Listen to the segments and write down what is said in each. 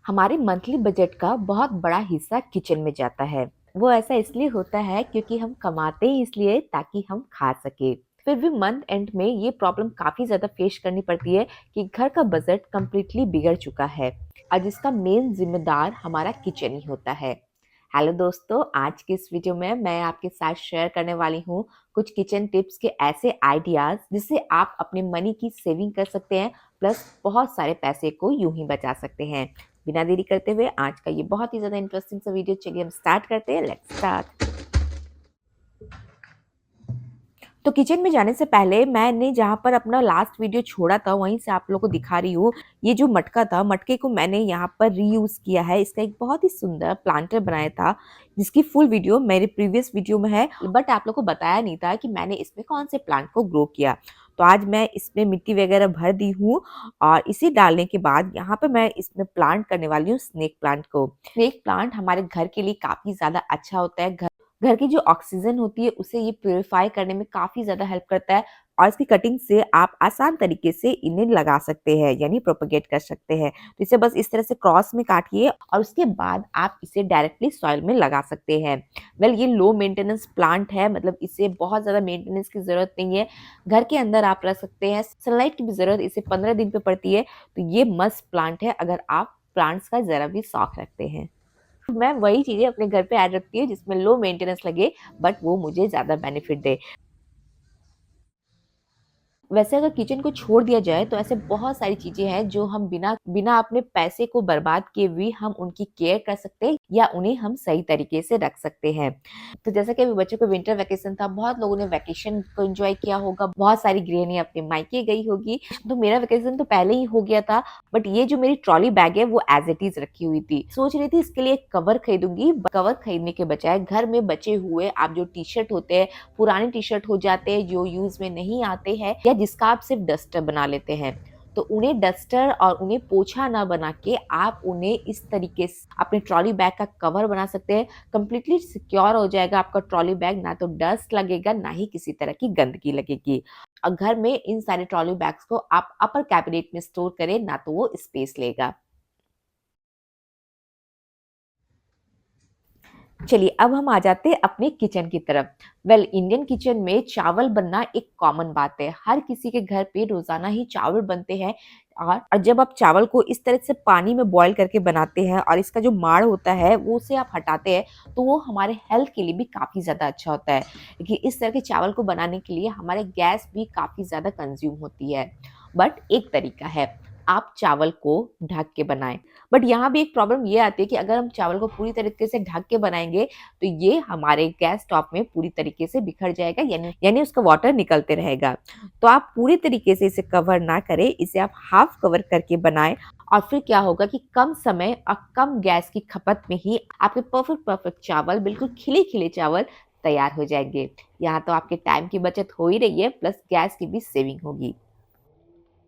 हमारे monthly budget का बहुत बड़ा हिस्सा किचन में जाता है। वो ऐसा इसलिए होता है क्योंकि हम कमाते ही इसलिए ताकि हम खा सके। फिर भी मंथ एंड में ये प्रॉब्लम काफी ज्यादा फेस करनी पड़ती है कि घर का बजट कंप्लीटली बिगड़ चुका है और जिसका मेन जिम्मेदार हमारा किचन ही होता है। हेलो दोस्तों, आज के इस वीडियो में मैं आपके साथ शेयर करने वाली हूँ कुछ किचन टिप्स के ऐसे आइडियाज जिससे आप अपने मनी की सेविंग कर सकते हैं, प्लस बहुत सारे पैसे को यूं ही बचा सकते हैं। बिना देरी करते हुए आज का ये बहुत ही ज्यादा इंटरेस्टिंग सा वीडियो, चलिए हम स्टार्ट करते हैं। Let's start. तो किचन में जाने से पहले मैंने जहाँ पर अपना लास्ट वीडियो छोड़ा था वहीं से आप लोगों को दिखा रही हूँ। ये जो मटका था, मटके को मैंने यहाँ पर रीयूज किया है। इसका एक बहुत ही सुंदर प्लांटर बनाया था जिसकी फुल वीडियो मेरे प्रीवियस वीडियो में है, बट आप लोग को बताया नहीं था कि मैंने इसमें कौन से प्लांट को ग्रो किया। तो आज मैं इसमें मिट्टी वगैरह भर दी हूँ और इसे डालने के बाद यहाँ पर मैं इसमें प्लांट करने वाली हूँ स्नेक प्लांट को। स्नेक प्लांट हमारे घर के लिए काफी ज्यादा अच्छा होता है। घर की जो ऑक्सीजन होती है उसे ये प्योरीफाई करने में काफी ज्यादा हेल्प करता है और इसकी कटिंग से आप आसान तरीके से इन्हें लगा सकते हैं, यानी प्रोपेगेट कर सकते हैं। तो इसे बस इस तरह से क्रॉस में काटिए और उसके बाद आप इसे डायरेक्टली सॉइल में लगा सकते हैं। वेल, ये लो मेंटेनेंस प्लांट है, मतलब इसे बहुत ज्यादा मेंटेनेंस की जरूरत नहीं है। घर के अंदर आप रख सकते हैं, सनलाइट की भी जरूरत इसे 15 दिन पे पड़ती है। तो ये मस्त प्लांट है अगर आप प्लांट्स का जरा भी शौक रखते हैं। मैं वही चीजें अपने घर पे ऐड रखती हूँ जिसमें लो मेंटेनेंस लगे, बट वो मुझे ज्यादा बेनिफिट दे। वैसे अगर किचन को छोड़ दिया जाए तो ऐसे बहुत सारी चीजें हैं जो हम बिना बिना अपने पैसे को बर्बाद किए भी हम उनकी केयर कर सकते हैं या उन्हें हम सही तरीके से रख सकते हैं। तो जैसा कि अभी बच्चों को विंटर वैकेशन था, बहुत लोगों ने वैकेशन को एंजॉय किया होगा, बहुत सारी गृहिणी अपने मायके गई होगी। तो मेरा वैकेशन तो पहले ही हो गया था, बट ये जो मेरी ट्रॉली बैग है वो एज इट इज रखी हुई थी। सोच रही थी इसके लिए एक कवर खरीदूंगी। कवर खरीदने के बजाय घर में बचे हुए आप जो टी शर्ट होते हैं, पुराने टी शर्ट हो जाते हैं जो यूज में नहीं आते हैं या जिसका आप सिर्फ डस्टर बना लेते हैं, तो उन्हें डस्टर और उन्हें पोछा ना बना के आप उन्हें इस तरीके से अपने ट्रॉली बैग का कवर बना सकते हैं। कंप्लीटली सिक्योर हो जाएगा आपका ट्रॉली बैग, ना तो डस्ट लगेगा ना ही किसी तरह की गंदगी लगेगी। और घर में इन सारे ट्रॉली बैग्स को आप अपर कैबिनेट में स्टोर करें, ना तो वो स्पेस लेगा। चलिए अब हम आ जाते हैं अपने किचन की तरफ। वेल, इंडियन किचन में चावल बनना एक कॉमन बात है। हर किसी के घर पे रोजाना ही चावल बनते हैं। और जब आप चावल को इस तरह से पानी में बॉईल करके बनाते हैं और इसका जो माड़ होता है वो उसे आप हटाते हैं, तो वो हमारे हेल्थ के लिए भी काफी ज्यादा अच्छा होता है। क्योंकि इस तरह के चावल को बनाने के लिए हमारे गैस भी काफी ज्यादा कंज्यूम होती है। बट एक तरीका है, आप चावल को ढक के बनाएं। बट यहाँ भी एक प्रॉब्लम ये आती है कि अगर हम चावल को पूरी तरीके से ढक के बनाएंगे तो ये हमारे गैस टॉप में पूरी तरीके से बिखर जाएगा, यानी उसका वाटर निकलते रहेगा। तो आप पूरी तरीके से इसे कवर ना करें, इसे आप हाफ कवर करके बनाएं। और फिर क्या होगा कि कम समय और कम गैस की खपत में ही आपके परफेक्ट परफेक्ट चावल, बिल्कुल खिले खिले चावल तैयार हो जाएंगे। यहाँ तो आपके टाइम की बचत हो ही रही है, प्लस गैस की भी सेविंग होगी।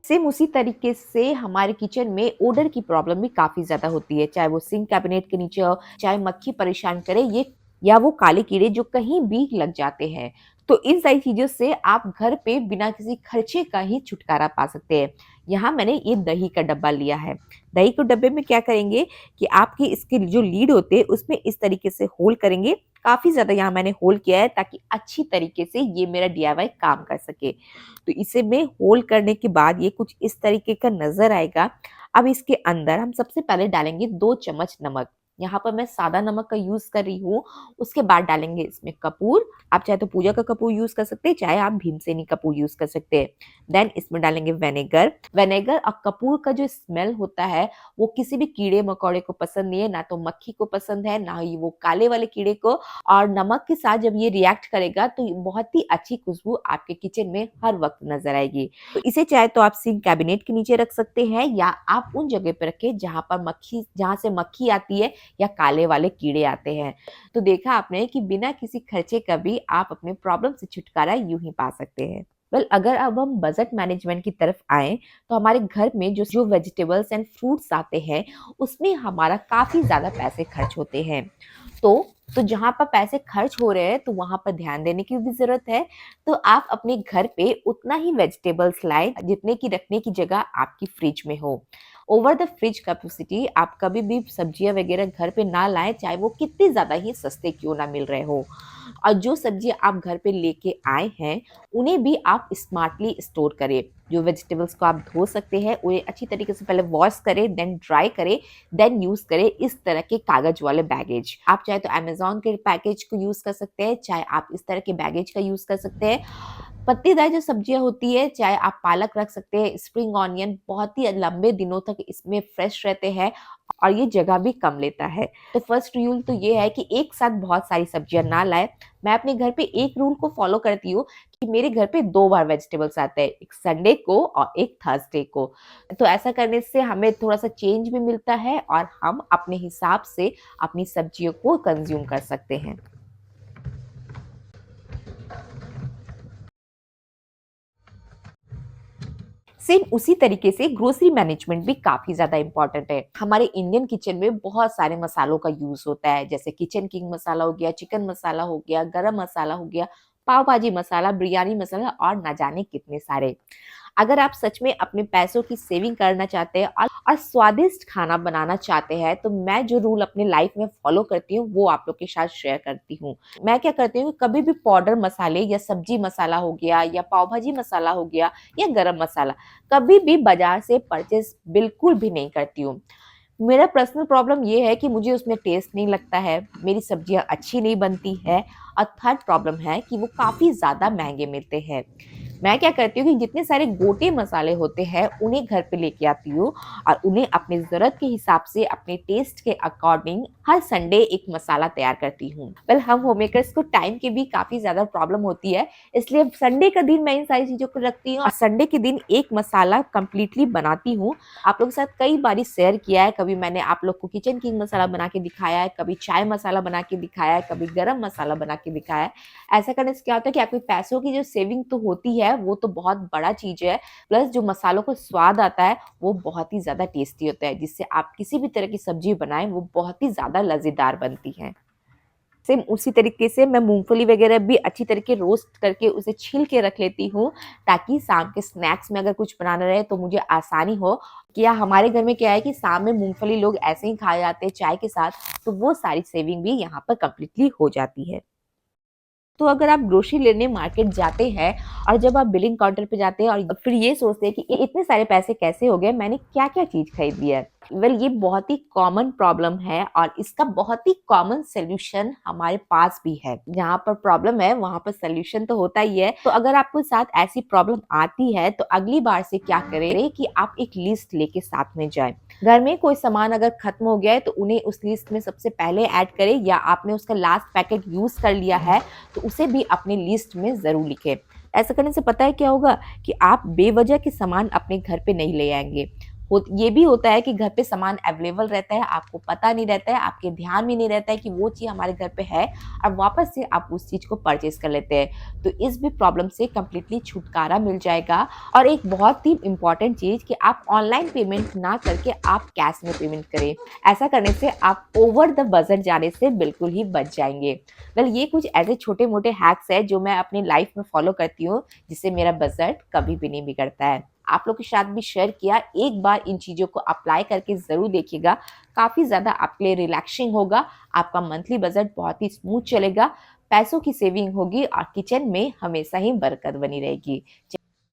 सेम उसी तरीके से हमारे किचन में ओडर की प्रॉब्लम भी काफी ज्यादा होती है, चाहे वो सिंक कैबिनेट के नीचे हो, चाहे मक्खी परेशान करे ये, या वो काले कीड़े जो कहीं भी लग जाते हैं। तो इन सारी चीजों से आप घर पे बिना किसी खर्चे का ही छुटकारा पा सकते हैं। यहाँ मैंने ये दही का डब्बा लिया है। दही के डब्बे में क्या करेंगे कि आपके इसके जो लीड होते हैं उसमें इस तरीके से होल करेंगे। काफी ज्यादा यहाँ मैंने होल किया है ताकि अच्छी तरीके से ये मेरा डीआईवाई काम कर सके। तो इसे में होल करने के बाद ये कुछ इस तरीके का नजर आएगा। अब इसके अंदर हम सबसे पहले डालेंगे 2 चम्मच नमक। यहाँ पर मैं सादा नमक का यूज कर रही हूँ। उसके बाद डालेंगे इसमें कपूर। आप चाहे तो पूजा का कपूर यूज कर सकते हैं, चाहे आप भीमसेनी कपूर यूज कर सकते हैं। देन इसमें डालेंगे विनेगर। विनेगर और कपूर का जो स्मेल होता है वो किसी भी कीड़े मकोड़े को पसंद नहीं है, ना तो मक्खी को पसंद है, ना ही वो काले वाले कीड़े को। और नमक के साथ जब ये रिएक्ट करेगा तो बहुत ही अच्छी खुशबू आपके किचन में हर वक्त नजर आएगी। तो इसे चाहे तो आप सिंक कैबिनेट के नीचे रख सकते हैं या आप उन जगह पर रखें जहां से मक्खी आती है या काले वाले कीड़े आते हैं। तो देखा आपने कि बिना किसी खर्चे का भी आप अपने प्रॉब्लम से छुटकारा यूं ही पा सकते हैं। अगर अब हम बजट मैनेजमेंट की तरफ आएँ, तो हमारे घर में जो जो वेजिटेबल्स एंड फ्रूट्स आते हैं, उसमें हमारा काफ़ी ज़्यादा पैसे खर्च होते हैं। तो जहाँ पर पैसे खर्च हो रहे हैं, तो वहाँ पर ध्यान देने की भी ज़रूरत है। तो आप अपने घर पे उतना ही वेजिटेबल्स लाएँ, जितने की रखने की जगह आपकी फ्रिज में हो। ओवर द फ्रिज कैपेसिटी आप कभी भी सब्जियाँ वगैरह घर पे ना लाएँ, चाहे वो कितनी ज़्यादा ही सस्ते क्यों ना मिल रहे हों। और जो सब्जियाँ आप घर पे लेके आए हैं, उन्हें भी आप स्मार्टली स्टोर करें। जो वेजिटेबल्स को आप धो सकते हैं, उन्हें अच्छी तरीके से पहले वॉश करें, देन ड्राई करें, देन यूज़ करें इस तरह के कागज़ वाले बैगेज। आप चाहे तो अमेज़न के पैकेज को यूज़ कर सकते हैं, चाहे आप इस तरह के बैगेज का यूज़ कर सकते हैं। पत्तेदार जो सब्जियाँ होती है, चाहे आप पालक रख सकते हैं, स्प्रिंग ऑनियन बहुत ही लंबे दिनों तक इसमें फ्रेश रहते हैं और ये जगह भी कम लेता है। तो फर्स्ट रूल तो ये है कि एक साथ बहुत सारी सब्जियाँ ना लाएँ। मैं अपने घर पे एक रूल को फ़ॉलो करती हूँ कि मेरे घर पे 2 बार वेजिटेबल्स आते हैं, एक संडे को और एक थर्सडे को। तो ऐसा करने से हमें थोड़ा-सा चेंज भी मिलता है और हम अपने हिसाब से अपनी सब्जियों को कंज़्यूम कर सकते हैं। सेम उसी तरीके से ग्रोसरी मैनेजमेंट भी काफ़ी ज़्यादा इम्पोर्टेंट है। हमारे इंडियन किचन में बहुत सारे मसालों का यूज़ होता है, जैसे किचन किंग मसाला हो गया, चिकन मसाला हो गया, गरम मसाला हो गया, पाव भाजी मसाला, बिरयानी मसाला और ना जाने कितने सारे। अगर आप सच में अपने पैसों की सेविंग करना चाहते हैं और स्वादिष्ट खाना बनाना चाहते हैं, तो मैं जो रूल अपनी लाइफ में फॉलो करती हूँ, वो आप लोग के साथ शेयर करती हूँ। मैं क्या करती हूँ, कभी भी पाउडर मसाले या सब्जी मसाला हो गया या पाव भाजी मसाला हो गया या गरम मसाला, कभी भी बाज़ार से परचेज़ बिल्कुल भी नहीं करती हूँ। मेरा पर्सनल प्रॉब्लम ये है कि मुझे उसमें टेस्ट नहीं लगता है, मेरी सब्जियाँ अच्छी नहीं बनती है और थर्ड प्रॉब्लम है कि वो काफ़ी ज़्यादा महँगे मिलते हैं। मैं क्या करती हूँ कि जितने सारे गोटे मसाले होते हैं, उन्हें घर पे लेके आती हूँ और उन्हें अपनी ज़रूरत के हिसाब से अपने टेस्ट के अकॉर्डिंग हर संडे एक मसाला तैयार करती हूँ। हम होममेकर्स को टाइम की भी काफ़ी ज़्यादा प्रॉब्लम होती है, इसलिए संडे का दिन मैं इन सारी चीज़ों को रखती हूँ और संडे के दिन एक मसाला कंप्लीटली बनाती हूँ। आप लोगों के साथ कई बारी शेयर किया है, कभी मैंने आप लोग को किचन किंग मसाला बना के दिखाया है, कभी चाय मसाला बना के दिखाया है, कभी गरम मसाला बना के दिखाया है। ऐसा करने से क्या होता है कि आपके पैसों की जो सेविंग तो होती है, वो तो बहुत बड़ा चीज़ है, प्लस जो मसालों को स्वाद आता है, वो बहुत ही ज़्यादा टेस्टी होता है, जिससे आप किसी भी तरह की सब्ज़ी बनाएँ, वो बहुत ही ज़्यादा लज़ेदार बनती है। सेम उसी तरीके से मैं मूँगफली वगैरह भी अच्छी तरीके रोस्ट करके उसे छील के रख लेती हूँ, ताकि शाम के स्नैक्स में अगर कुछ बनाना रहे तो मुझे आसानी हो। कि या हमारे घर में क्या है कि शाम में मूँगफली लोग ऐसे ही खा जाते हैं चाय के साथ, तो वो सारी सेविंग भी यहाँ पर कंप्लीटली हो जाती है। तो अगर आप ग्रोसरी लेने मार्केट जाते हैं और जब आप बिलिंग काउंटर पे जाते हैं और फिर ये सोचते हैं कि इतने सारे पैसे कैसे हो गए, मैंने क्या-क्या चीज़ खरीद लिया है। ये बहुत ही कॉमन प्रॉब्लम है और इसका बहुत ही कॉमन सॉल्यूशन हमारे पास भी है। जहाँ पर प्रॉब्लम है, वहाँ पर सॉल्यूशन तो होता ही है। तो अगर आपके साथ ऐसी प्रॉब्लम आती है, तो अगली बार से क्या करें कि आप एक लिस्ट लेके साथ में जाएँ। घर में कोई सामान अगर खत्म हो गया है, तो उन्हें उस लिस्ट में सबसे पहले ऐड करें या आपने उसका लास्ट पैकेट यूज़ कर लिया है, तो उसे भी अपनी लिस्ट में ज़रूर लिखें। ऐसा करने से पता है क्या होगा कि आप बेवजह के सामान अपने घर पे नहीं ले आएँगे। ये भी होता है कि घर पे सामान अवेलेबल रहता है, आपको पता नहीं रहता है, आपके ध्यान में नहीं रहता है कि वो चीज़ हमारे घर पे है और वापस से आप उस चीज़ को परचेज़ कर लेते हैं। तो इस भी प्रॉब्लम से कंप्लीटली छुटकारा मिल जाएगा और एक बहुत ही इम्पोर्टेंट चीज़ कि आप ऑनलाइन पेमेंट ना करके आप कैश में पेमेंट करें। ऐसा करने से आप ओवर द बजट जाने से बिल्कुल ही बच जाएँगे। ये कुछ ऐसे छोटे-मोटे हैक्स हैं जो मैं अपनी लाइफ में फॉलो करती हूँ, जिससे मेरा बजट कभी भी नहीं बिगड़ता है। आप लोग के साथ भी शेयर किया, एक बार इन चीज़ों को अप्लाई करके ज़रूर देखिएगा, काफ़ी ज़्यादा आपके लिए रिलैक्सिंग होगा, आपका मंथली बजट बहुत ही स्मूथ चलेगा, पैसों की सेविंग होगी और किचन में हमेशा ही बरकत बनी रहेगी।